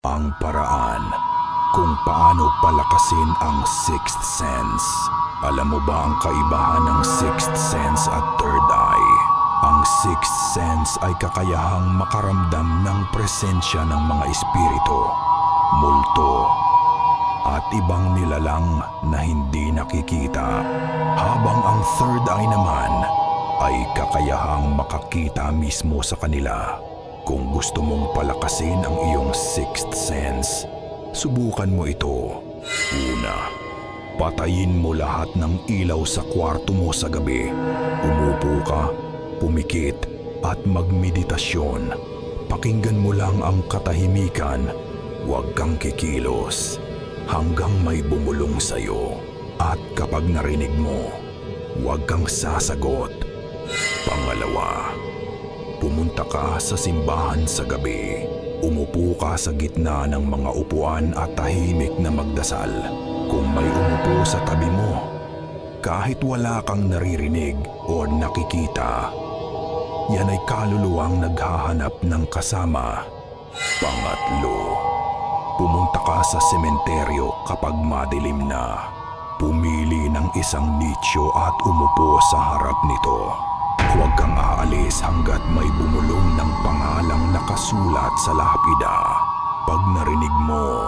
ang paraan kung paano palakasin ang sixth sense. Alam mo ba ang kaibahan ng sixth sense at third eye? Ang sixth sense ay kakayahang makaramdam ng presensya ng mga espiritu, multo, at ibang nilalang na hindi nakikita. Habang ang third eye naman ay kakayahang makakita mismo sa kanila. Kung gusto mong palakasin ang iyong sixth sense, subukan mo ito. Una, patayin mo lahat ng ilaw sa kwarto mo sa gabi. Umupo ka, pumikit at magmeditasyon. Pakinggan mo lang ang katahimikan, huwag kang kikilos hanggang may bumulong sa'yo. At kapag narinig mo, huwag kang sasagot. Pangalawa, pumunta ka sa simbahan sa gabi. Umupo ka sa gitna ng mga upuan at tahimik na magdasal. Kung may umupo sa tabi mo, kahit wala kang naririnig o nakikita, yan ay kaluluwang naghahanap ng kasama. Pangatlo, pumunta ka sa sementeryo kapag madilim na. Pumili ng isang nicho at umupo sa harap nito. Huwag kang aalis hanggat may bumulong ng pangalang nakasulat sa lapida. Pag narinig mo,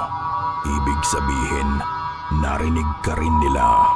ibig sabihin, narinig ka rin nila.